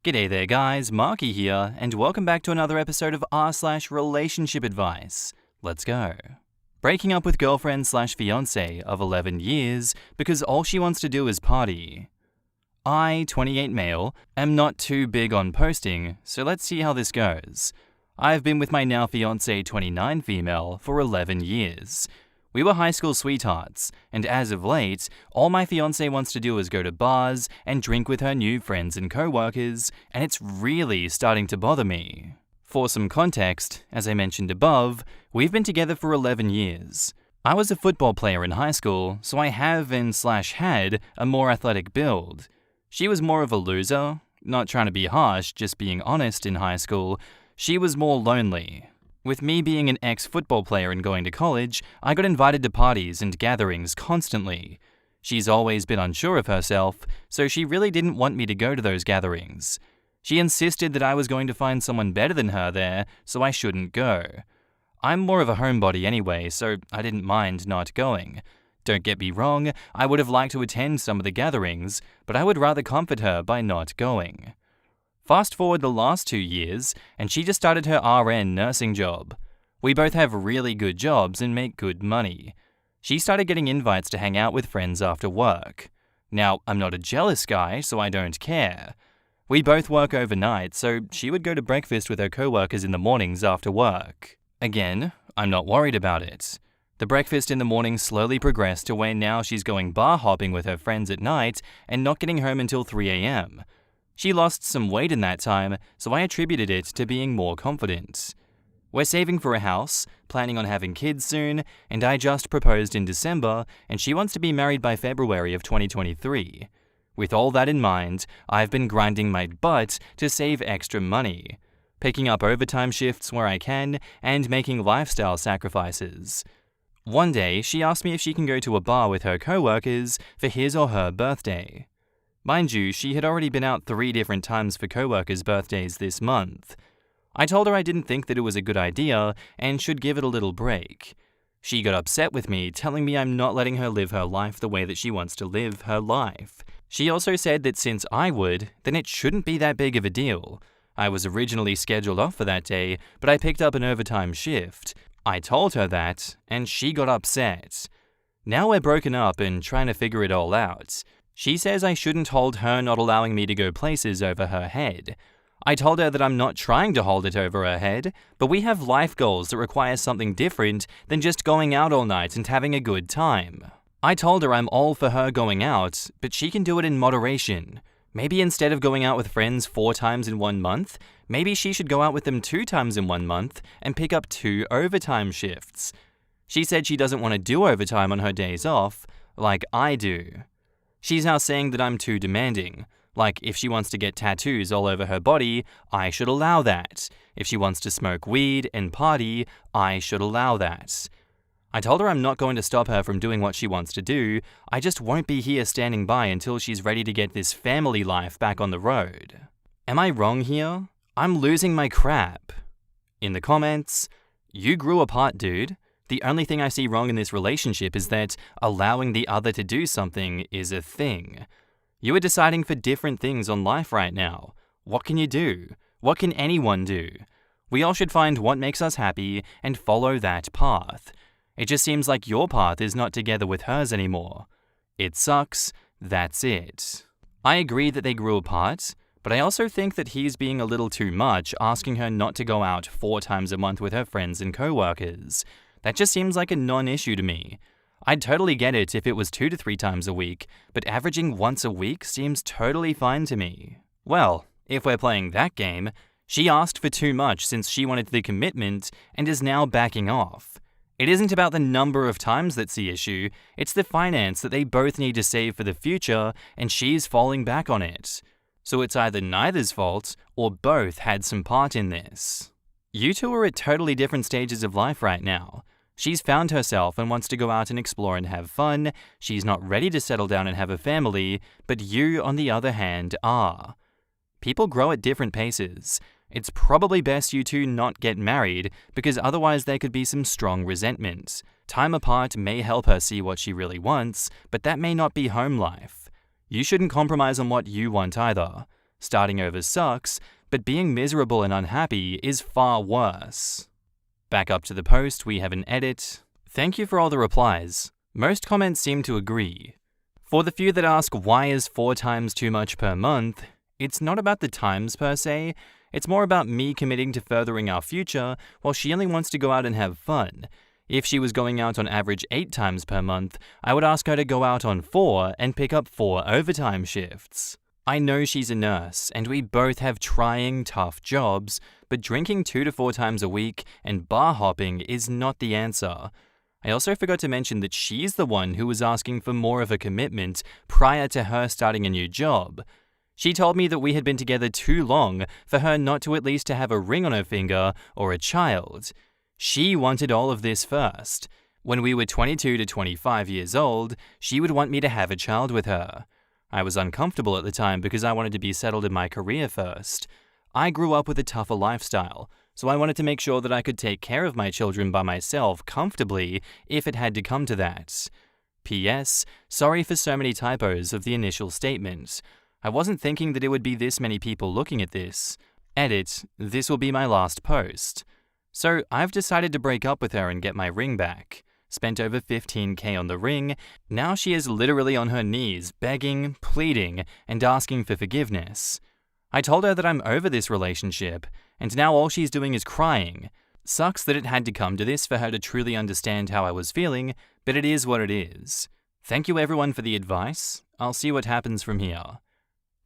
G'day there guys, Marky here, and welcome back to another episode of r/relationship advice. Let's go. Breaking up with girlfriend/fiancé of 11 years because all she wants to do is party. I, 28 male, am not too big on posting, so let's see how this goes. I've been with my now fiancé 29 female for 11 years. We were high school sweethearts, and as of late, all my fiancé wants to do is go to bars and drink with her new friends and co-workers, and it's really starting to bother me. For some context, as I mentioned above, we've been together for 11 years. I was a football player in high school, so I have and/had a more athletic build. She was more of a loser, not trying to be harsh, just being honest in high school. She was more lonely. With me being an ex-football player and going to college, I got invited to parties and gatherings constantly. She's always been unsure of herself, so she really didn't want me to go to those gatherings. She insisted that I was going to find someone better than her there, so I shouldn't go. I'm more of a homebody anyway, so I didn't mind not going. Don't get me wrong, I would have liked to attend some of the gatherings, but I would rather comfort her by not going. Fast forward the last 2 years, and she just started her RN nursing job. We both have really good jobs and make good money. She started getting invites to hang out with friends after work. Now, I'm not a jealous guy, so I don't care. We both work overnight, so she would go to breakfast with her co-workers in the mornings after work. Again, I'm not worried about it. The breakfast in the morning slowly progressed to where now she's going bar hopping with her friends at night and not getting home until 3 a.m. She lost some weight in that time, so I attributed it to being more confident. We're saving for a house, planning on having kids soon, and I just proposed in December, and she wants to be married by February of 2023. With all that in mind, I've been grinding my butt to save extra money, picking up overtime shifts where I can, and making lifestyle sacrifices. One day, she asked me if she can go to a bar with her co-workers for his or her birthday. Mind you, she had already been out 3 different times for co-workers' birthdays this month. I told her I didn't think that it was a good idea and should give it a little break. She got upset with me, telling me I'm not letting her live her life the way that she wants to live her life. She also said that since I would, then it shouldn't be that big of a deal. I was originally scheduled off for that day, but I picked up an overtime shift. I told her that, and she got upset. Now we're broken up and trying to figure it all out. She says I shouldn't hold her not allowing me to go places over her head. I told her that I'm not trying to hold it over her head, but we have life goals that require something different than just going out all night and having a good time. I told her I'm all for her going out, but she can do it in moderation. Maybe instead of going out with friends 4 times in 1 month, maybe she should go out with them 2 times in 1 month and pick up 2 overtime shifts. She said she doesn't want to do overtime on her days off, like I do. She's now saying that I'm too demanding. Like, if she wants to get tattoos all over her body, I should allow that. If she wants to smoke weed and party, I should allow that. I told her I'm not going to stop her from doing what she wants to do. I just won't be here standing by until she's ready to get this family life back on the road. Am I wrong here? I'm losing my crap. In the comments, you grew apart, dude. The only thing I see wrong in this relationship is that allowing the other to do something is a thing. You are deciding for different things on life right now. What can you do? What can anyone do? We all should find what makes us happy and follow that path. It just seems like your path is not together with hers anymore. It sucks, that's it. I agree that they grew apart, but I also think that he's being a little too much asking her not to go out 4 times a month with her friends and co-workers. That just seems like a non-issue to me. I'd totally get it if it was 2 to 3 times a week, but averaging once a week seems totally fine to me. Well, if we're playing that game, she asked for too much since she wanted the commitment and is now backing off. It isn't about the number of times that's the issue, it's the finance that they both need to save for the future, and she's falling back on it. So it's either neither's fault, or both had some part in this. You two are at totally different stages of life right now. She's found herself and wants to go out and explore and have fun. She's not ready to settle down and have a family, but you, on the other hand, are. People grow at different paces. It's probably best you two not get married, because otherwise there could be some strong resentment. Time apart may help her see what she really wants, but that may not be home life. You shouldn't compromise on what you want either. Starting over sucks, but being miserable and unhappy is far worse. Back up to the post, we have an edit. Thank you for all the replies. Most comments seem to agree. For the few that ask why is 4 times too much per month, it's not about the times per se, it's more about me committing to furthering our future while she only wants to go out and have fun. If she was going out on average 8 times per month, I would ask her to go out on 4 and pick up 4 overtime shifts. I know she's a nurse, and we both have trying, tough jobs, but drinking 2 to 4 times a week and bar hopping is not the answer. I also forgot to mention that she's the one who was asking for more of a commitment prior to her starting a new job. She told me that we had been together too long for her not to at least to have a ring on her finger or a child. She wanted all of this first. When we were 22 to 25 years old, she would want me to have a child with her. I was uncomfortable at the time because I wanted to be settled in my career first. I grew up with a tougher lifestyle, so I wanted to make sure that I could take care of my children by myself comfortably if it had to come to that. P.S. Sorry for so many typos of the initial statement. I wasn't thinking that it would be this many people looking at this. Edit, this will be my last post. So I've decided to break up with her and get my ring back. Spent over $15,000 on the ring, now she is literally on her knees, begging, pleading, and asking for forgiveness. I told her that I'm over this relationship, and now all she's doing is crying. Sucks that it had to come to this for her to truly understand how I was feeling, but it is what it is. Thank you everyone for the advice. I'll see what happens from here.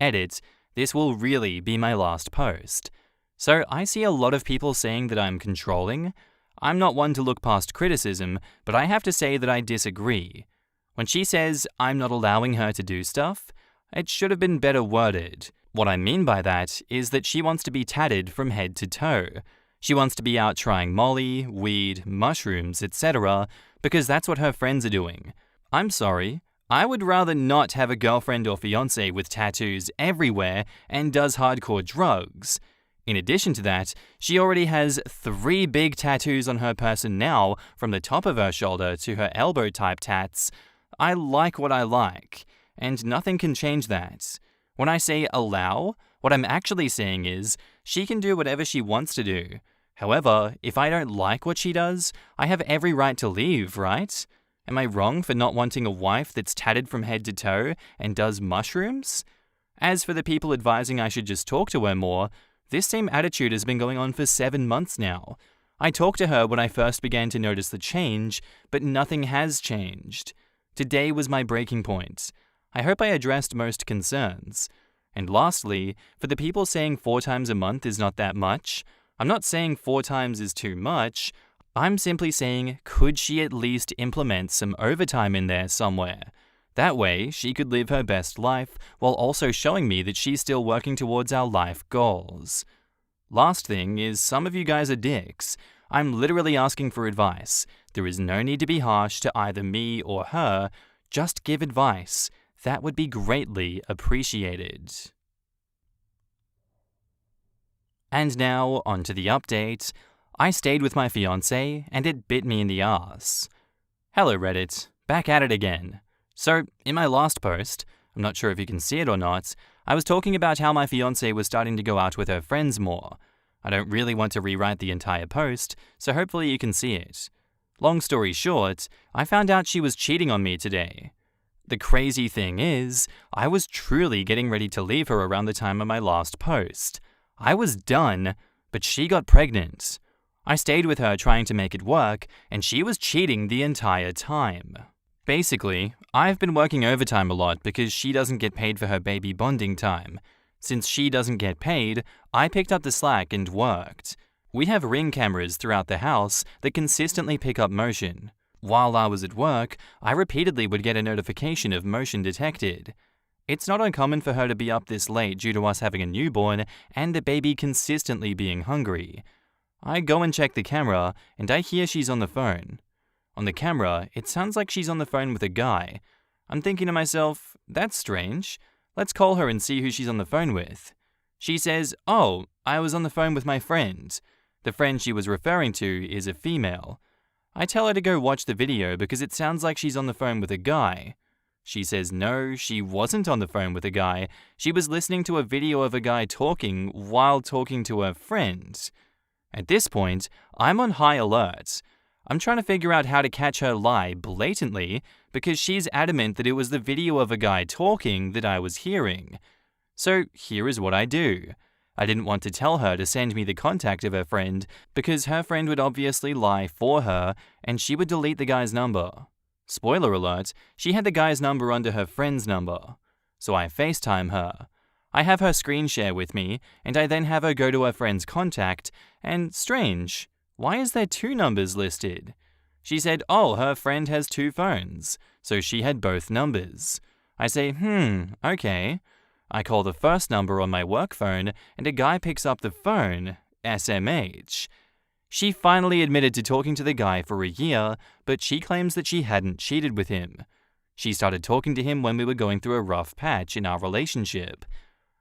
Edit, this will really be my last post. So I see a lot of people saying that I'm controlling. I'm not one to look past criticism, but I have to say that I disagree. When she says I'm not allowing her to do stuff, it should have been better worded. What I mean by that is that she wants to be tatted from head to toe. She wants to be out trying molly, weed, mushrooms, etc., because that's what her friends are doing. I'm sorry, I would rather not have a girlfriend or fiance with tattoos everywhere and does hardcore drugs. In addition to that, she already has 3 big tattoos on her person now, from the top of her shoulder to her elbow type tats. I like what I like, and nothing can change that. When I say allow, what I'm actually saying is, she can do whatever she wants to do. However, if I don't like what she does, I have every right to leave, right? Am I wrong for not wanting a wife that's tatted from head to toe and does mushrooms? As for the people advising I should just talk to her more, this same attitude has been going on for 7 months now. I talked to her when I first began to notice the change, but nothing has changed. Today was my breaking point. I hope I addressed most concerns. And lastly, for the people saying 4 times a month is not that much, I'm not saying 4 times is too much. I'm simply saying, could she at least implement some overtime in there somewhere? That way, she could live her best life while also showing me that she's still working towards our life goals. Last thing is, some of you guys are dicks. I'm literally asking for advice. There is no need to be harsh to either me or her. Just give advice. That would be greatly appreciated. And now, on to the update. I stayed with my fiancé, and it bit me in the ass. Hello Reddit, back at it again. So, in my last post, I'm not sure if you can see it or not, I was talking about how my fiancé was starting to go out with her friends more. I don't really want to rewrite the entire post, so hopefully you can see it. Long story short, I found out she was cheating on me today. The crazy thing is, I was truly getting ready to leave her around the time of my last post. I was done, but she got pregnant. I stayed with her trying to make it work, and she was cheating the entire time. Basically, I've been working overtime a lot because she doesn't get paid for her baby bonding time. Since she doesn't get paid, I picked up the slack and worked. We have Ring cameras throughout the house that consistently pick up motion. While I was at work, I repeatedly would get a notification of motion detected. It's not uncommon for her to be up this late due to us having a newborn and the baby consistently being hungry. I go and check the camera, and I hear she's on the phone. On the camera, it sounds like she's on the phone with a guy. I'm thinking to myself, that's strange. Let's call her and see who she's on the phone with. She says, oh, I was on the phone with my friend. The friend she was referring to is a female. I tell her to go watch the video because it sounds like she's on the phone with a guy. She says no, she wasn't on the phone with a guy. She was listening to a video of a guy talking while talking to her friend. At this point, I'm on high alert. I'm trying to figure out how to catch her lie blatantly because she's adamant that it was the video of a guy talking that I was hearing. So here is what I do. I didn't want to tell her to send me the contact of her friend because her friend would obviously lie for her and she would delete the guy's number. Spoiler alert, she had the guy's number under her friend's number. So I FaceTime her. I have her screen share with me, and I then have her go to her friend's contact, and strange, why is there 2 numbers listed? She said, oh, her friend has 2 phones, so she had both numbers. I say, okay. I call the first number on my work phone, and a guy picks up the phone, SMH. She finally admitted to talking to the guy for a year, but she claims that she hadn't cheated with him. She started talking to him when we were going through a rough patch in our relationship.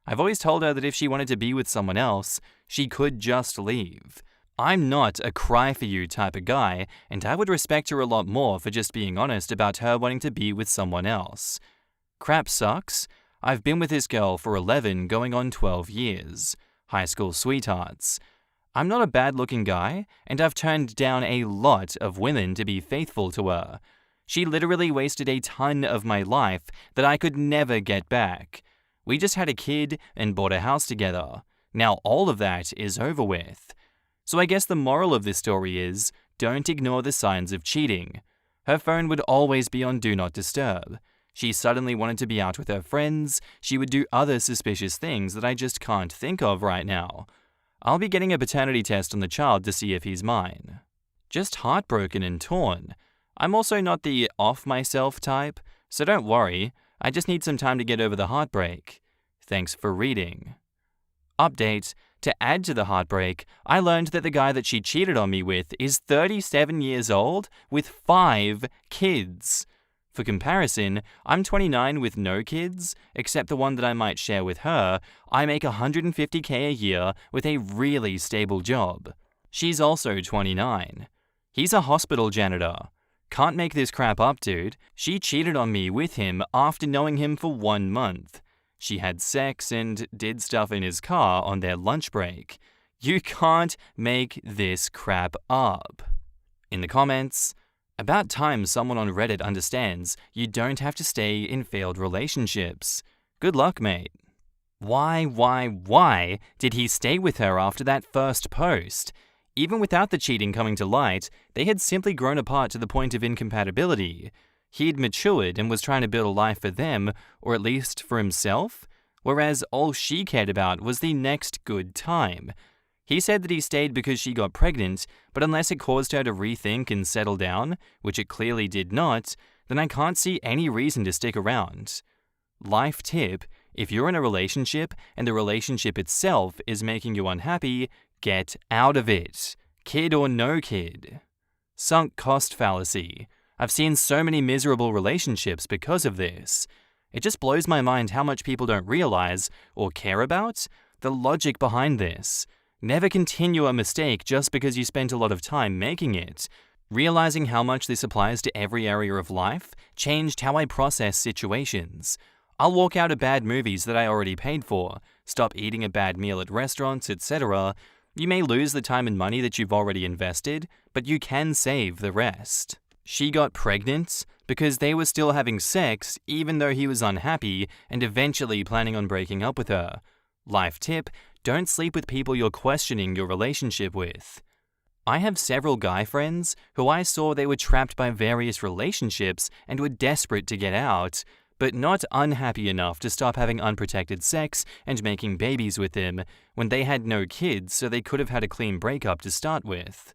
I've always told her that if she wanted to be with someone else, she could just leave. I'm not a cry for you type of guy, and I would respect her a lot more for just being honest about her wanting to be with someone else. Crap sucks. I've been with this girl for 11 going on 12 years. High school sweethearts. I'm not a bad-looking guy, and I've turned down a lot of women to be faithful to her. She literally wasted a ton of my life that I could never get back. We just had a kid and bought a house together. Now all of that is over with. So I guess the moral of this story is, don't ignore the signs of cheating. Her phone would always be on Do Not Disturb. She suddenly wanted to be out with her friends. She would do other suspicious things that I just can't think of right now. I'll be getting a paternity test on the child to see if he's mine. Just heartbroken and torn. I'm also not the off myself type, so don't worry, I just need some time to get over the heartbreak. Thanks for reading. Update, to add to the heartbreak, I learned that the guy that she cheated on me with is 37 years old with 5 kids. For comparison, I'm 29 with no kids, except the one that I might share with her. I make $150K a year with a really stable job. She's also 29. He's a hospital janitor. Can't make this crap up, dude. She cheated on me with him after knowing him for 1 month. She had sex and did stuff in his car on their lunch break. You can't make this crap up. In the comments, about time someone on Reddit understands you don't have to stay in failed relationships. Good luck, mate. Why did he stay with her after that first post? Even without the cheating coming to light, they had simply grown apart to the point of incompatibility. He'd matured and was trying to build a life for them, or at least for himself, whereas all she cared about was the next good time. He said that he stayed because she got pregnant, but unless it caused her to rethink and settle down, which it clearly did not, then I can't see any reason to stick around. Life tip, if you're in a relationship and the relationship itself is making you unhappy, get out of it. Kid or no kid. Sunk cost fallacy. I've seen so many miserable relationships because of this. It just blows my mind how much people don't realize, or care about, the logic behind this. Never continue a mistake just because you spent a lot of time making it. Realizing how much this applies to every area of life changed how I process situations. I'll walk out of bad movies that I already paid for, stop eating a bad meal at restaurants, etc. You may lose the time and money that you've already invested, but you can save the rest. She got pregnant because they were still having sex even though he was unhappy and eventually planning on breaking up with her. Life tip, don't sleep with people you're questioning your relationship with. I have several guy friends who I saw they were trapped by various relationships and were desperate to get out, but not unhappy enough to stop having unprotected sex and making babies with them when they had no kids, so they could have had a clean breakup to start with.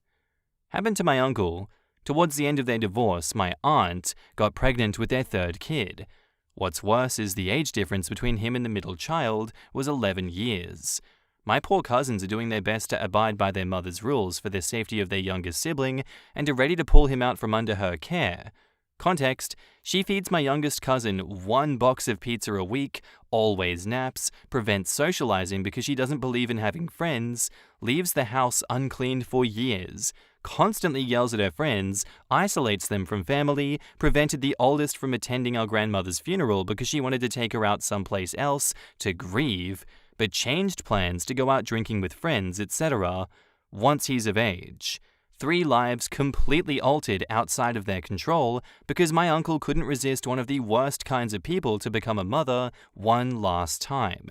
Happened to my uncle. Towards the end of their divorce, my aunt got pregnant with their 3rd kid. What's worse is the age difference between him and the middle child was 11 years. My poor cousins are doing their best to abide by their mother's rules for the safety of their youngest sibling and are ready to pull him out from under her care. Context, she feeds my youngest cousin 1 box of pizza a week, always naps, prevents socializing because she doesn't believe in having friends, leaves the house uncleaned for years, constantly yells at her friends, isolates them from family, prevented the oldest from attending our grandmother's funeral because she wanted to take her out someplace else to grieve, but changed plans to go out drinking with friends, etc., once he's of age. 3 lives completely altered outside of their control because my uncle couldn't resist one of the worst kinds of people to become a mother one last time.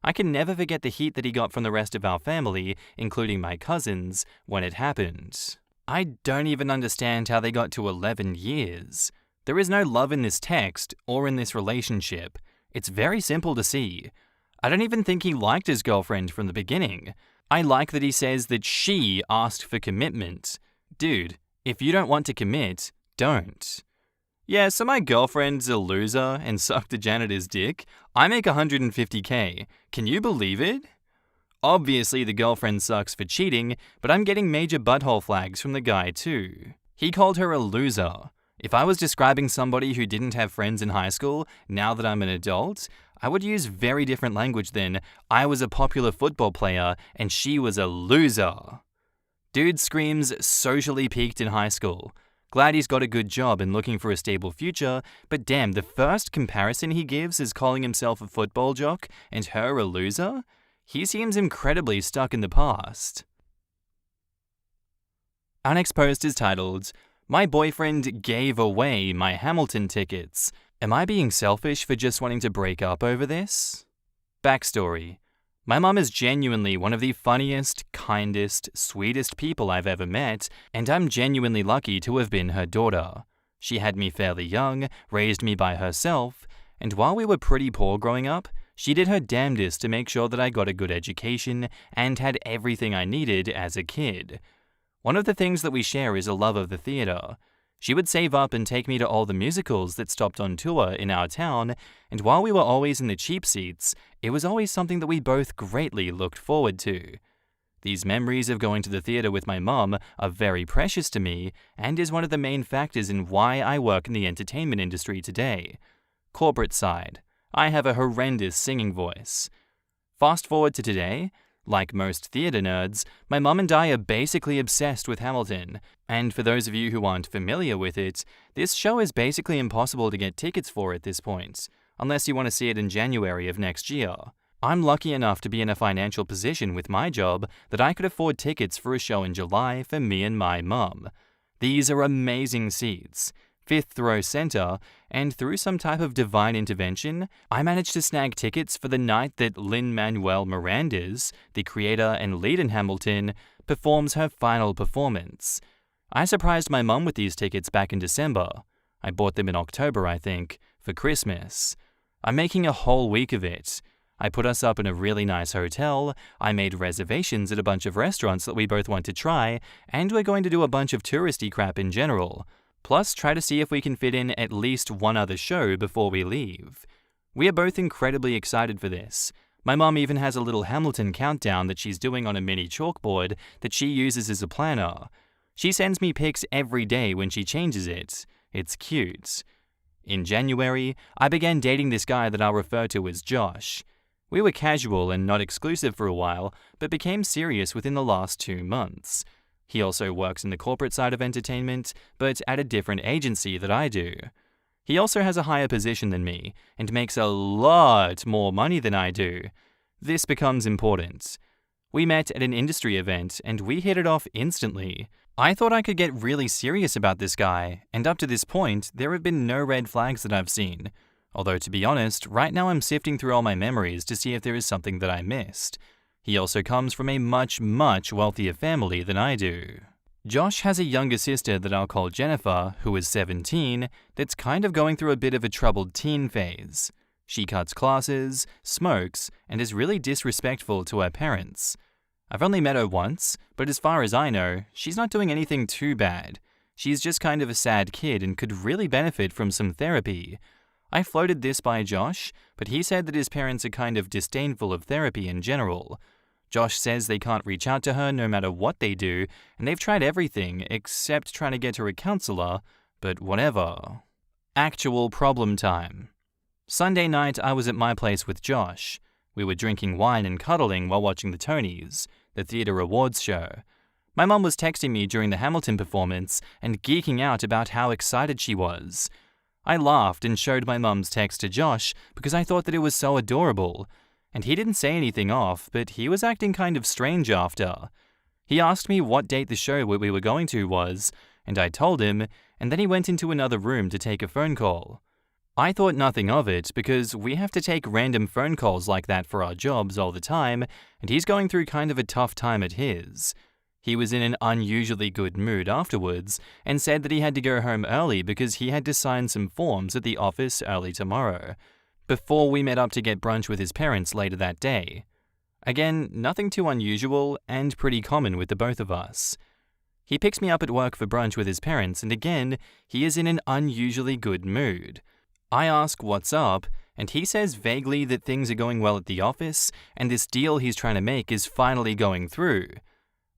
I can never forget the heat that he got from the rest of our family, including my cousins, when it happened. I don't even understand how they got to 11 years. There is no love in this text or in this relationship. It's very simple to see. I don't even think he liked his girlfriend from the beginning. I like that he says that she asked for commitment. Dude, if you don't want to commit, don't. Yeah, so my girlfriend's a loser and sucked a janitor's dick. I make $150K. Can you believe it? Obviously, the girlfriend sucks for cheating, but I'm getting major butthole flags from the guy too. He called her a loser. If I was describing somebody who didn't have friends in high school, now that I'm an adult, I would use very different language than I was a popular football player and she was a loser. Dude screams socially peaked in high school. Glad he's got a good job and looking for a stable future, but damn, the first comparison he gives is calling himself a football jock and her a loser? He seems incredibly stuck in the past. Our next post is titled, "My boyfriend gave away my Hamilton tickets. Am I being selfish for just wanting to break up over this?" Backstory. My mum is genuinely one of the funniest, kindest, sweetest people I've ever met, and I'm genuinely lucky to have been her daughter. She had me fairly young, raised me by herself, and while we were pretty poor growing up, she did her damnedest to make sure that I got a good education and had everything I needed as a kid. One of the things that we share is a love of the theater. She would save up and take me to all the musicals that stopped on tour in our town, and while we were always in the cheap seats, it was always something that we both greatly looked forward to. These memories of going to the theater with my mum are very precious to me and is one of the main factors in why I work in the entertainment industry today. Corporate side. I have a horrendous singing voice. Fast forward to today. Like most theater nerds, my mum and I are basically obsessed with Hamilton, and for those of you who aren't familiar with it, this show is basically impossible to get tickets for at this point, unless you want to see it in January of next year. I'm lucky enough to be in a financial position with my job that I could afford tickets for a show in July for me and my mum. These are amazing seats. 5th row center, and through some type of divine intervention, I managed to snag tickets for the night that Lin-Manuel Miranda's, the creator and lead in Hamilton, performs her final performance. I surprised my mum with these tickets back in December. I bought them in October, I think, for Christmas. I'm making a whole week of it. I put us up in a really nice hotel, I made reservations at a bunch of restaurants that we both want to try, and we're going to do a bunch of touristy crap in general. Plus, try to see if we can fit in at least one other show before we leave. We are both incredibly excited for this. My mum even has a little Hamilton countdown that she's doing on a mini chalkboard that she uses as a planner. She sends me pics every day when she changes it. It's cute. In January, I began dating this guy that I'll refer to as Josh. We were casual and not exclusive for a while, but became serious within the last 2 months. He also works in the corporate side of entertainment, but at a different agency that I do. He also has a higher position than me, and makes a lot more money than I do. This becomes important. We met at an industry event, and we hit it off instantly. I thought I could get really serious about this guy, and up to this point, there have been no red flags that I've seen. Although to be honest, right now I'm sifting through all my memories to see if there is something that I missed. He also comes from a much, much wealthier family than I do. Josh has a younger sister that I'll call Jennifer, who is 17, that's kind of going through a bit of a troubled teen phase. She cuts classes, smokes, and is really disrespectful to her parents. I've only met her once, but as far as I know, she's not doing anything too bad. She's just kind of a sad kid and could really benefit from some therapy. I floated this by Josh, but he said that his parents are kind of disdainful of therapy in general. Josh says they can't reach out to her no matter what they do, and they've tried everything except trying to get her a counselor, but whatever. Actual problem time. Sunday night, I was at my place with Josh. We were drinking wine and cuddling while watching the Tonys, the theater awards show. My mum was texting me during the Hamilton performance and geeking out about how excited she was. I laughed and showed my mum's text to Josh because I thought that it was so adorable, and he didn't say anything off, but he was acting kind of strange after. He asked me what date the show we were going to was, and I told him, and then he went into another room to take a phone call. I thought nothing of it because we have to take random phone calls like that for our jobs all the time, and he's going through kind of a tough time at his. He was in an unusually good mood afterwards and said that he had to go home early because he had to sign some forms at the office early tomorrow, before we met up to get brunch with his parents later that day. Again, nothing too unusual and pretty common with the both of us. He picks me up at work for brunch with his parents, and again, he is in an unusually good mood. I ask what's up, and he says vaguely that things are going well at the office and this deal he's trying to make is finally going through.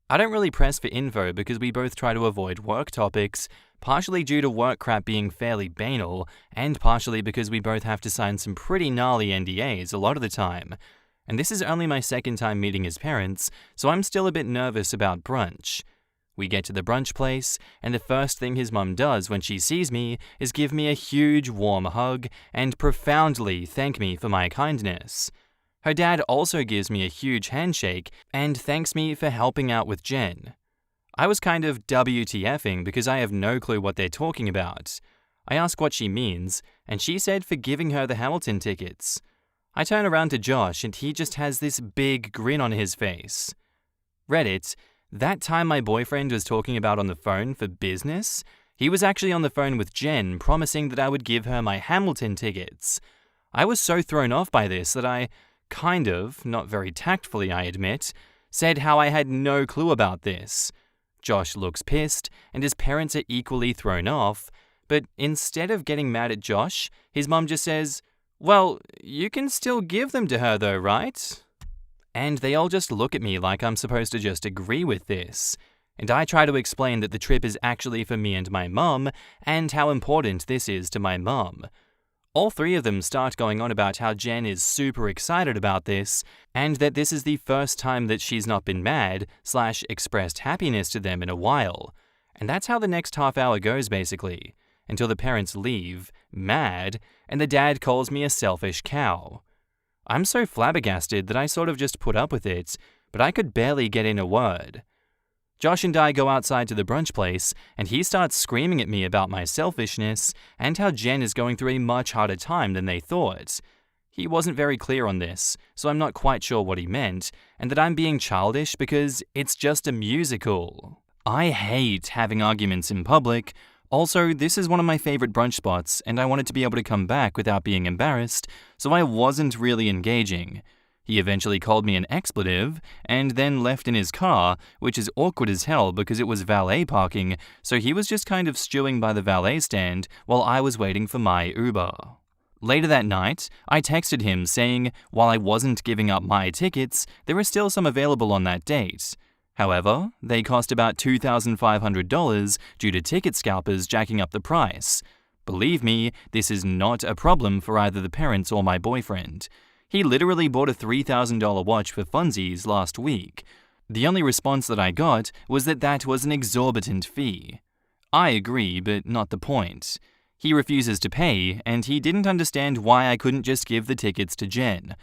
I don't really press for info because we both try to avoid work topics, partially due to work crap being fairly banal, and partially because we both have to sign some pretty gnarly NDAs a lot of the time. And this is only my second time meeting his parents, so I'm still a bit nervous about brunch. We get to the brunch place, and the first thing his mum does when she sees me is give me a huge warm hug and profoundly thank me for my kindness. Her dad also gives me a huge handshake and thanks me for helping out with Jen. I was kind of WTFing because I have no clue what they're talking about. I ask what she means, and she said for giving her the Hamilton tickets. I turn around to Josh and he just has this big grin on his face. Reddit, that time my boyfriend was talking about on the phone for business, he was actually on the phone with Jen promising that I would give her my Hamilton tickets. I was so thrown off by this that I kind of, not very tactfully I admit, said how I had no clue about this. Josh looks pissed and his parents are equally thrown off, but instead of getting mad at Josh, his mum just says, "Well, you can still give them to her though, right?" And they all just look at me like I'm supposed to just agree with this. And I try to explain that the trip is actually for me and my mum, and how important this is to my mum. All three of them start going on about how Jen is super excited about this, and that this is the first time that she's not been mad/expressed happiness to them in a while. And that's how the next half hour goes basically, until the parents leave, mad, and the dad calls me a selfish cow. I'm so flabbergasted that I sort of just put up with it, but I could barely get in a word. Josh and I go outside to the brunch place, and he starts screaming at me about my selfishness and how Jen is going through a much harder time than they thought. He wasn't very clear on this, so I'm not quite sure what he meant, and that I'm being childish because it's just a musical. I hate having arguments in public. Also, this is one of my favorite brunch spots, and I wanted to be able to come back without being embarrassed, so I wasn't really engaging. He eventually called me an expletive, and then left in his car, which is awkward as hell because it was valet parking, so he was just kind of stewing by the valet stand while I was waiting for my Uber. Later that night, I texted him saying while I wasn't giving up my tickets, there are still some available on that date. However, they cost about $2,500 due to ticket scalpers jacking up the price. Believe me, this is not a problem for either the parents or my boyfriend. He literally bought a $3,000 watch for funsies last week. The only response that I got was that that was an exorbitant fee. I agree, but not the point. He refuses to pay, and he didn't understand why I couldn't just give the tickets to Jen.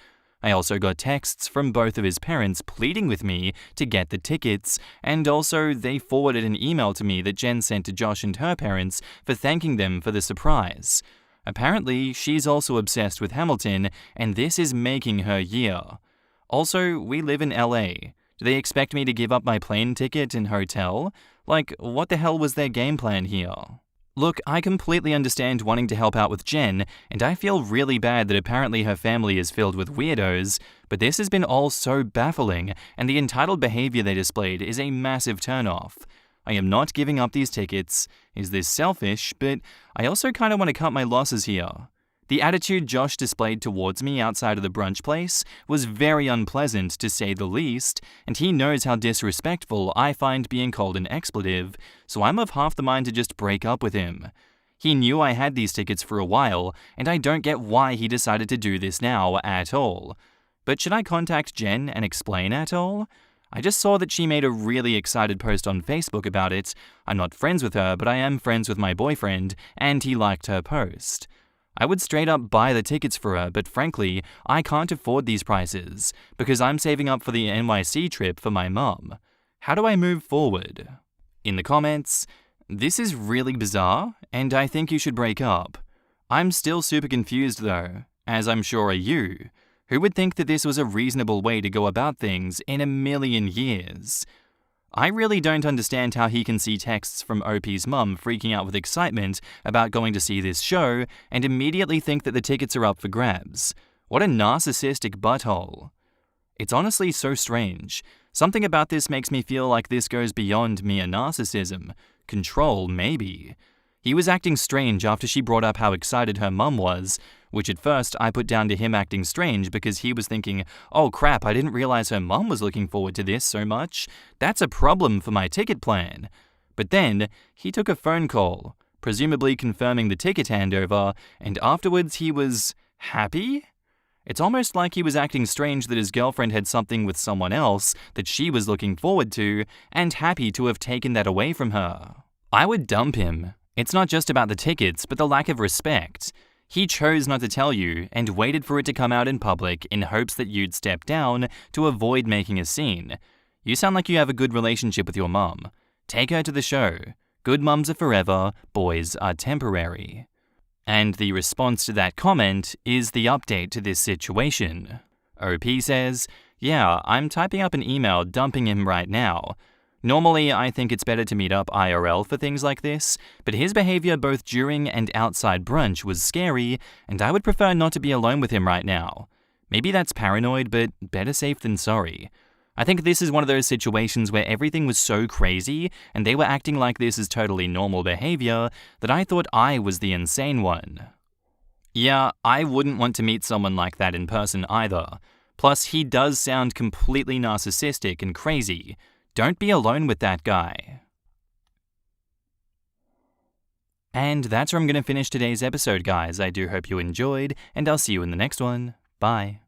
I also got texts from both of his parents pleading with me to get the tickets, and also they forwarded an email to me that Jen sent to Josh and her parents for thanking them for the surprise. Apparently, she's also obsessed with Hamilton, and this is making her year. Also, we live in LA. Do they expect me to give up my plane ticket and hotel? Like, what the hell was their game plan here? Look, I completely understand wanting to help out with Jen, and I feel really bad that apparently her family is filled with weirdos, but this has been all so baffling, and the entitled behavior they displayed is a massive turnoff. I am not giving up these tickets. Is this selfish? But I also kind of want to cut my losses here. The attitude Josh displayed towards me outside of the brunch place was very unpleasant to say the least, and he knows how disrespectful I find being called an expletive, so I'm of half the mind to just break up with him. He knew I had these tickets for a while, and I don't get why he decided to do this now at all. But should I contact Jen and explain at all? I just saw that she made a really excited post on Facebook about it. I'm not friends with her, but I am friends with my boyfriend, and he liked her post. I would straight up buy the tickets for her, but frankly, I can't afford these prices because I'm saving up for the NYC trip for my mum. How do I move forward? In the comments, this is really bizarre, and I think you should break up. I'm still super confused though, as I'm sure are you. Who would think that this was a reasonable way to go about things in a million years? I really don't understand how he can see texts from OP's mum freaking out with excitement about going to see this show and immediately think that the tickets are up for grabs. What a narcissistic butthole. It's honestly so strange. Something about this makes me feel like this goes beyond mere narcissism. Control, maybe. He was acting strange after she brought up how excited her mum was, which at first I put down to him acting strange because he was thinking, oh crap, I didn't realize her mum was looking forward to this so much. That's a problem for my ticket plan. But then, he took a phone call, presumably confirming the ticket handover, and afterwards he was happy? It's almost like he was acting strange that his girlfriend had something with someone else that she was looking forward to, and happy to have taken that away from her. I would dump him. It's not just about the tickets, but the lack of respect. He chose not to tell you and waited for it to come out in public in hopes that you'd step down to avoid making a scene. You sound like you have a good relationship with your mum. Take her to the show. Good mums are forever, boys are temporary. And the response to that comment is the update to this situation. OP says, yeah, I'm typing up an email dumping him right now. Normally, I think it's better to meet up IRL for things like this, but his behavior both during and outside brunch was scary, and I would prefer not to be alone with him right now. Maybe that's paranoid, but better safe than sorry. I think this is one of those situations where everything was so crazy, and they were acting like this is totally normal behavior, that I thought I was the insane one. Yeah, I wouldn't want to meet someone like that in person either. Plus, he does sound completely narcissistic and crazy. Don't be alone with that guy. And that's where I'm going to finish today's episode, guys. I do hope you enjoyed, and I'll see you in the next one. Bye.